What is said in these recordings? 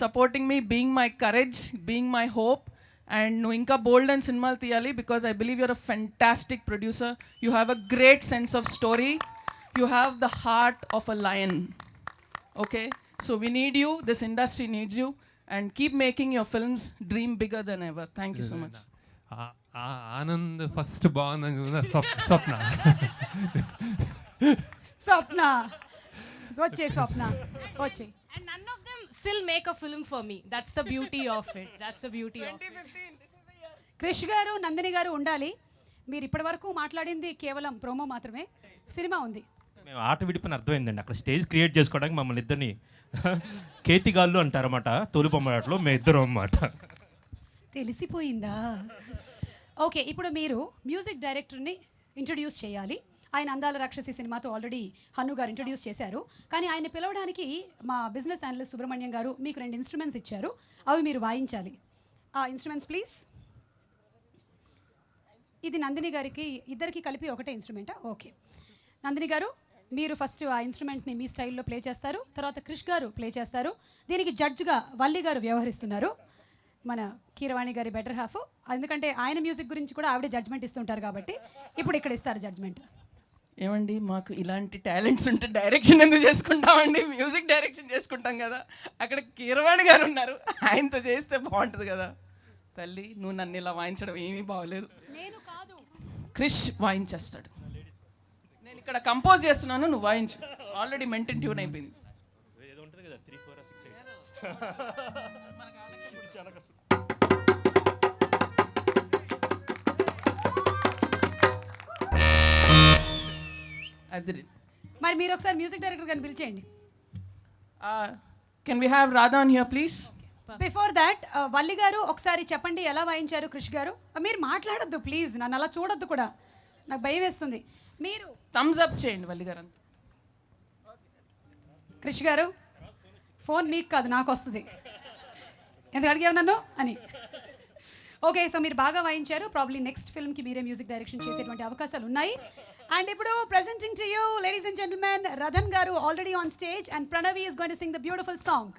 supporting me, being my courage, being my hope. And నువ్వు ఇంకా బోల్డ్ and సినిమాలు తీయాలి because I believe you're a fantastic producer. You have a great sense of story. You have the heart of a lion. Okay, so we need you, this industry needs you, and keep making your films dream bigger than ever. Thank you so much. Anand first బాగుంది. స్వప్న స్వప్న వచ్చే స్వప్న వచ్చే. And none of them still make a film for me. That's the beauty of it. That's the beauty of it. Krish గారు, నందిని గారు ఉండాలి. మీరు ఇప్పటి వరకు మాట్లాడింది కేవలం ప్రోమో మాత్రమే, సినిమా ఉంది. మేము ఆట విడిపోయిన అర్థమైందండి. అక్కడ స్టేజ్ క్రియేట్ చేసుకోవడానికి మమ్మల్ని ఇద్దరిని కేతిగాళ్ళు అంటారన్నమాట. తోలుబొమ్మలాటలో మేము ఇద్దరం అన్నమాట. తెలిసిపోయిందా? ఓకే, ఇప్పుడు మీరు మ్యూజిక్ డైరెక్టర్ని ఇంట్రడ్యూస్ చేయాలి. ఆయన అందాల రాక్షసి సినిమాతో ఆల్రెడీ హన్ను గారు ఇంట్రడ్యూస్ చేశారు. కానీ ఆయన పిలవడానికి మా బిజినెస్ అనలిస్ట్ సుబ్రహ్మణ్యం గారు మీకు 2 ఇన్స్ట్రుమెంట్స్ ఇచ్చారు. అవి మీరు వాయించాలి. ఆ ఇన్స్ట్రుమెంట్స్ ప్లీజ్. ఇది నందిని గారికి, ఇద్దరికి కలిపి ఒకటే ఇన్స్ట్రుమెంటా? ఓకే, నందిని గారు మీరు ఫస్ట్ ఆ ఇన్స్ట్రుమెంట్ని మీ స్టైల్లో ప్లే చేస్తారు. తర్వాత క్రిష్ గారు ప్లే చేస్తారు. దీనికి జడ్జ్గా వల్లి గారు వ్యవహరిస్తున్నారు, మన కీరవాణి గారి బెటర్ హాఫ్. ఎందుకంటే ఆయన మ్యూజిక్ గురించి కూడా ఆవిడే జడ్జ్మెంట్ ఇస్తుంటారు కాబట్టి ఇప్పుడు ఇక్కడ ఇస్తారు జడ్జ్మెంట్. ఏమండి, మాకు ఇలాంటి టాలెంట్స్ ఉంటే డైరెక్షన్ ఎందుకు చేసుకుంటామండి? మ్యూజిక్ డైరెక్షన్ చేసుకుంటాం కదా. అక్కడ కీరవాణి గారు ఉన్నారు, ఆయనతో చేస్తే బాగుంటుంది కదా. తల్లి, నువ్వు నన్ను ఇలా వాయించడం ఏమీ బాగోలేదు. నేను కాదు, క్రిష్ వాయించేస్తాడు. నేను ఇక్కడ కంపోజ్ చేస్తున్నాను, నువ్వు వాయించు. ఆల్రెడీ మెంటన్ ట్యూన్ అయిపోయింది. అది మరి మీరు ఒకసారి మ్యూజిక్ డైరెక్టర్ గారిని పిలిచేయండి. Can we have Radha on here please? Before that Valli గారు ఒకసారి చెప్పండి ఎలా వాయించారు క్రిష్ గారు. మీరు మాట్లాడొద్దు ప్లీజ్, నన్ను అలా చూడొద్దు కూడా, నాకు భయం వేస్తుంది. మీరు థమ్స్ అప్ చేయండి వల్లి గారు. క్రిష్ గారు ఫోన్ మీకు కాదు నాకు వస్తుంది, ఎందుకు అడిగావు నన్ను అని. ఓకే, సో మీరు బాగా వాయించారు. ప్రాబ్లీ నెక్స్ట్ ఫిల్మ్కి మీరే మ్యూజిక్ డైరెక్షన్ చేసేటువంటి అవకాశాలు ఉన్నాయి. అండ్ ఇప్పుడు presenting to you ladies and gentlemen, Rathan గారు already on stage and Pranavi is going to sing the beautiful song.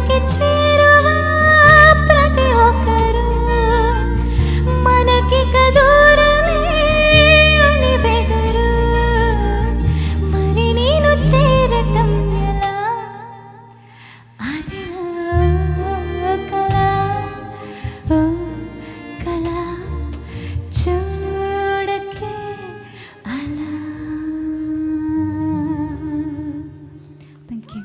మనసుకి చేరువా ప్రతి ఒక్కరు మనకిక దూరమే అని బెదరు మరి నేను చేరటం ఎలా అది కళ ఓ కళ చూడకే అలా థ్యాంక్ యూ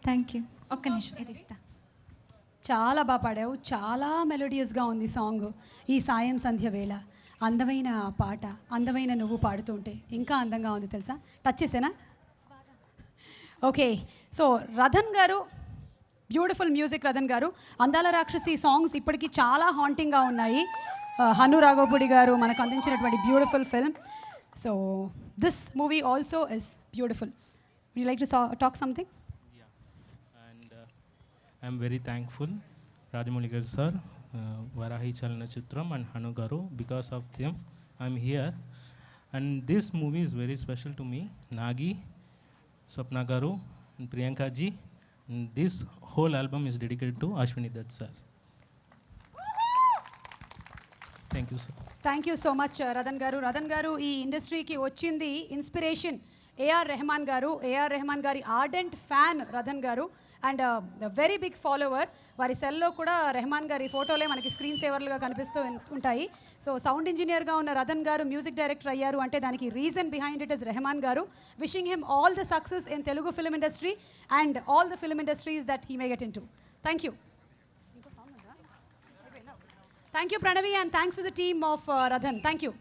థ్యాంక్ యూ ఒక్క నిమిషం ఇది ఇస్తా చాలా బాగా పాడావు, చాలా మెలోడియస్గా ఉంది సాంగ్. ఈ సాయం సంధ్య వేళ అందమైన పాట, అందమైన నువ్వు పాడుతూ ఉంటే ఇంకా అందంగా ఉంది తెలుసా. టచ్ చేసేనా? ఓకే, సో రథన్ గారు, బ్యూటిఫుల్ మ్యూజిక్ రథన్ గారు. అందాల రాక్షసి సాంగ్స్ ఇప్పటికీ చాలా హాంటింగ్గా ఉన్నాయి. హను రాఘవపూడి గారు మనకు అందించినటువంటి beautiful film. So this movie also is beautiful. Would you like to talk something? And I'm very thankful Rajamouli గారు సార్, వరాహి చలనచిత్రం అండ్ హను గారు. Because of them I'm here and this movie is very special to me. Nagi, Swapna గారు and Priyanka ji. And this whole album is dedicated to Ashwini Dutt sir. Thank you sir. Thank you so much Rathan గారు. రథన్ గారు ఈ ఇండస్ట్రీకి వచ్చింది inspiration AR Rahman గారు. AR Rahman గారి ardent fan Rathan గారు and very big follower. వారి సెల్లో కూడా రెహమాన్ గారి ఫోటోలే మనకి స్క్రీన్ సేవర్లుగా కనిపిస్తూ ఉంటాయి. సో సౌండ్ ఇంజనీర్గా ఉన్న రథన్ గారు మ్యూజిక్ డైరెక్టర్ అయ్యారు అంటే దానికి reason behind it is Rahman గారు. Wishing him all the success in Telugu film industry and all the film industries that he may get in to. Thank you. Thank you, Pranavi, and thanks to the team of Radhan. Thank you.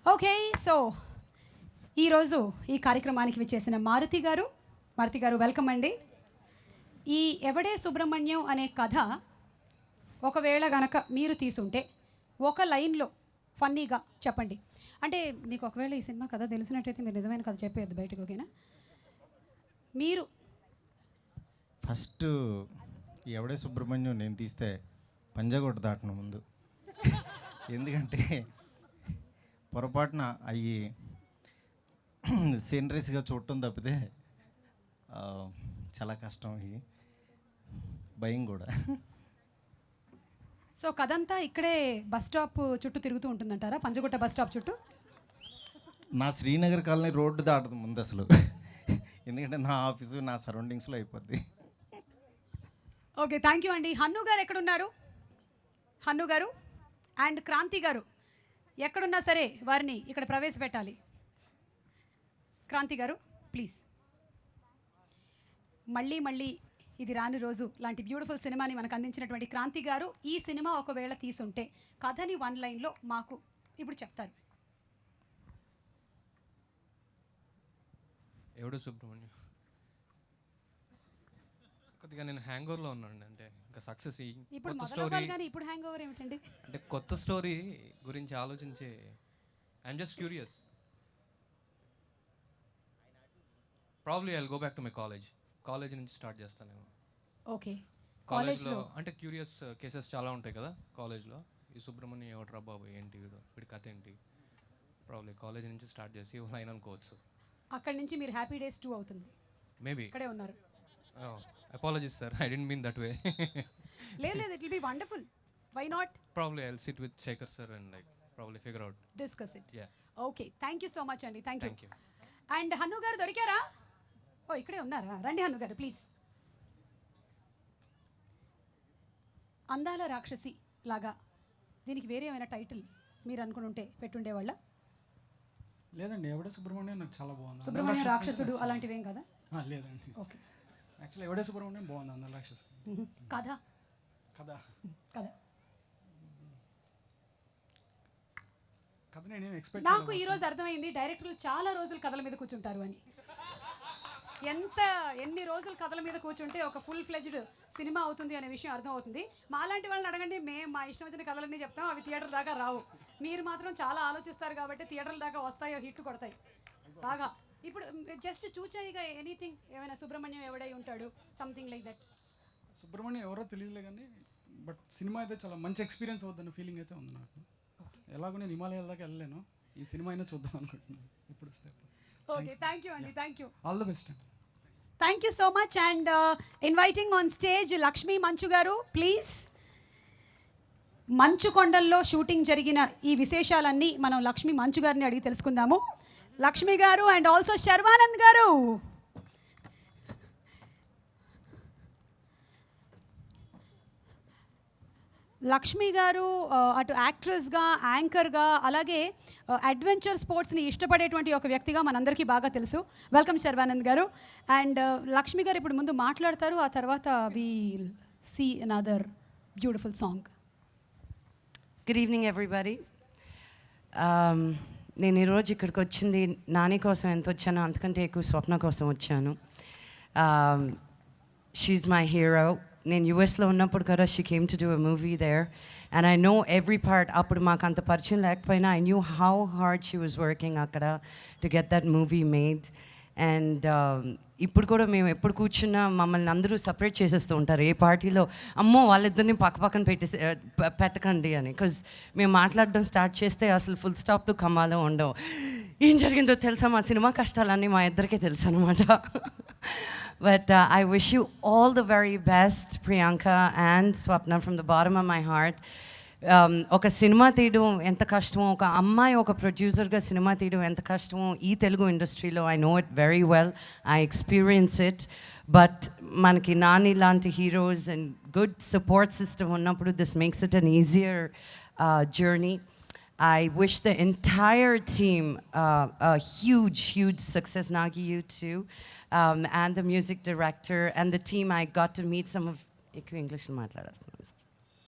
Okay, so ఈరోజు ఈ కార్యక్రమానికి విచ్చేసిన మారుతి గారు welcome అండి. ఈ ఎవడే సుబ్రహ్మణ్యం అనే కథ ఒకవేళ గనక మీరు తీసుంటే ఒక లైన్లో ఫన్నీగా చెప్పండి. అంటే మీకు ఒకవేళ ఈ సినిమా కథ తెలిసినట్టయితే మీరు నిజమైన కథ చెప్పేయద్దు బయటకు, ఓకేనా? మీరు ఫస్ట్ ఎవడే సుబ్రహ్మణ్యం నేను తీస్తే పంజాగొట్ట దాటను ముందు. ఎందుకంటే పొరపాటున అవి సీనరీస్గా చూడటం తప్పితే చాలా కష్టం, ఇది భయం కూడా. సో కథంతా ఇక్కడే బస్ స్టాప్ చుట్టూ తిరుగుతూ ఉంటుందంటారా? పంజగుట్ట బస్ స్టాప్ చుట్టూ? నా శ్రీనగర్ కాలనీ రోడ్డు దాటదు ముందు అసలు, ఎందుకంటే నా ఆఫీసు నా సరౌండింగ్స్లో అయిపోద్ది. ఓకే, థ్యాంక్ యూ అండి. హన్ను గారు ఎక్కడున్నారు? హన్ను గారు అండ్ క్రాంతి గారు ఎక్కడున్నా సరే వారిని ఇక్కడ ప్రవేశపెట్టాలి. క్రాంతి గారు ప్లీజ్. మళ్ళీ మళ్ళీ ఇది రాని రోజు లాంటి బ్యూటిఫుల్ సినిమాని మనకు అందించినటువంటి క్రాంతి గారు, ఈ సినిమా ఒకవేళ తీసుంటే కథని వన్ లైన్లో మాకు ఇప్పుడు చెప్తారు. ఎవడో సుబ్రహ్మణ్యం. కొద్దిగా నేను హ్యాంగ్ ఓవర్లో ఉన్నాను, అంటే ఇంకా సక్సెస్ ఇప్పుడు కొత్త స్టోరీ కానీ ఇప్పుడు హ్యాంగ్ ఓవర్ ఏమిటండి? అంటే కొత్త స్టోరీ గురించి ఆలోచించే I'm just curious. Probably I'll go back to my college నుంచి స్టార్ట్ చేస్తాను. ఓకే, కాలేజ్లో అంటే క్యూరియస్ కేసెస్ చాలా ఉంటాయి కదా కాలేజ్లో. ఈ సుబ్రహ్మణ్యం ఎవడరా బాబు, ఏంటి వీడి కథ ఏంటి, ప్రాబ్లీ కాలేజ్ నుంచి స్టార్ట్ చేసి లైన్ అనుకోవచ్చు. అక్కడి నుంచి మీరు హ్యాపీ డేస్ 2 అవుతుంది. మేబీ ఇక్కడే ఉన్నారు. Apologies sir, I didn't mean that way. లేదు, it will be wonderful. Why not? Probably I'll sit with Shekhar sir and like probably figure out, discuss it. Yeah. Okay, thank you so much అండి. Thank thank you. You. And Hanu గారు దొరికారా? ఓ ఇక్కడే ఉన్నారా? రండి హన్ను గారు please. అందాల రాక్షసి లాగా దీనికి వేరే ఏమైనా టైటిల్ మీరు అనుకుని ఉంటే పెట్టుండేవాళ్ళ? లేదండి, ఎవడే సుబ్రహ్మణ్యం నాకు చాలా బాగుంది. సుబ్రహ్మణ్యం రాక్షసుడు అలాంటివి ఏం కదా? లేదండి, ఓకే. యాక్చువల్లీ ఎవడే సుబ్రహ్మణ్యం బాగుంది. అందరు రాక్షసు కథ కదా. కథ కథ నేనేం ఎక్స్పెక్ట్ నాకు ఈ రోజు అర్థమైంది డైరెక్టర్లు చాలా రోజులు కథల మీద కూర్చుంటారు అని. ఎన్ని రోజులు కథల మీద కూర్చుంటే ఒక ఫుల్ ఫ్లెడ్జ్డ్ సినిమా అవుతుంది అనే విషయం అర్థమవుతుంది. మాలాంటి వాళ్ళని అడగండి, మేము మా ఇష్టం వచ్చిన కథలన్నీ చెప్తాం, అవి థియేటర్ దాకా రావు. మీరు మాత్రం చాలా ఆలోచిస్తారు కాబట్టి థియేటర్ల దాకా వస్తాయో, హిట్ కొడతాయి బాగా. ఇప్పుడు జస్ట్ చూచాయిగా ఎనీథింగ్, ఏమైనా సుబ్రహ్మణ్యం ఎవడై ఉంటాడు, సంథింగ్ లైక్ దట్. సుబ్రహ్మణ్యం ఎవరో తెలియదులే కానీ బట్ సినిమా అయితే చాలా మంచి ఎక్స్పీరియన్స్ అవుద్దన్న ఫీలింగ్ అయితే ఉంది నాకు. ఎలాగో నేను హిమాలయాల దాకా వెళ్ళలేను, ఈ సినిమా అయినా చూద్దాం అనుకుంటున్నాను ఇప్పుడు వస్తే. ఓకే, థ్యాంక్ యూ అండి, thank you. All the best అండి. Thank you so much. And inviting on stage Lakshmi Manchu గారు, ప్లీజ్. మంచు కొండల్లో షూటింగ్ జరిగిన ఈ విశేషాలన్నీ మనం లక్ష్మీ మంచు గారిని అడిగి తెలుసుకుందాము. లక్ష్మి గారు అండ్ ఆల్సో శర్వానంద్ గారు. లక్ష్మి గారు అటు యాక్ట్రెస్గా, యాంకర్గా, అలాగే అడ్వెంచర్ స్పోర్ట్స్ని ఇష్టపడేటువంటి ఒక వ్యక్తిగా మనందరికీ బాగా తెలుసు. వెల్కమ్ శర్వానంద్ గారు. అండ్ లక్ష్మి గారు ఇప్పుడు ముందు మాట్లాడతారు, ఆ తర్వాత we see another beautiful song. Good evening everybody. నేను ఈరోజు ఇక్కడికి వచ్చింది నాని కోసం ఎంత వచ్చానో అంతకంటే ఎక్కువ స్వప్న కోసం వచ్చాను. She my hero. నేను యూఎస్లో ఉన్నప్పుడు కదా she came to do a movie there and I know every part. అప్పుడు మాకు అంత పరిచయం లేకపోయినా I knew how hard she was working అక్కడ to get that movie made. And ఇప్పుడు కూడా మేము ఎప్పుడు కూర్చున్నా మమ్మల్ని అందరూ సపరేట్ చేసేస్తూ ఉంటారు. ఏ పార్టీలో అమ్మో వాళ్ళిద్దరిని పక్కన పెట్టకండి అని. బికాజ్ మేము మాట్లాడడం స్టార్ట్ చేస్తే అసలు ఫుల్ స్టాప్లు కమ్మాలో ఉండవు. ఏం జరిగిందో తెలుసా, మా సినిమా కష్టాలన్నీ మా ఇద్దరికే తెలుసు అనమాట. But I wish you all the very best, Priyanka and Swapna, from the bottom of my heart. ఒక సినిమా తీయడం ఎంత కష్టమో, ఒక అమ్మాయి ఒక ప్రొడ్యూసర్గా సినిమా తీయడం ఎంత కష్టమో ఈ తెలుగు ఇండస్ట్రీలో I know it very well. I experience it. But మనకి నాని లాంటి heroes and good support system ఉన్నప్పుడు this makes it an easier journey. I wish the entire team a huge success, Nagi, you too, and the music director and the team. I got to meet some of... English.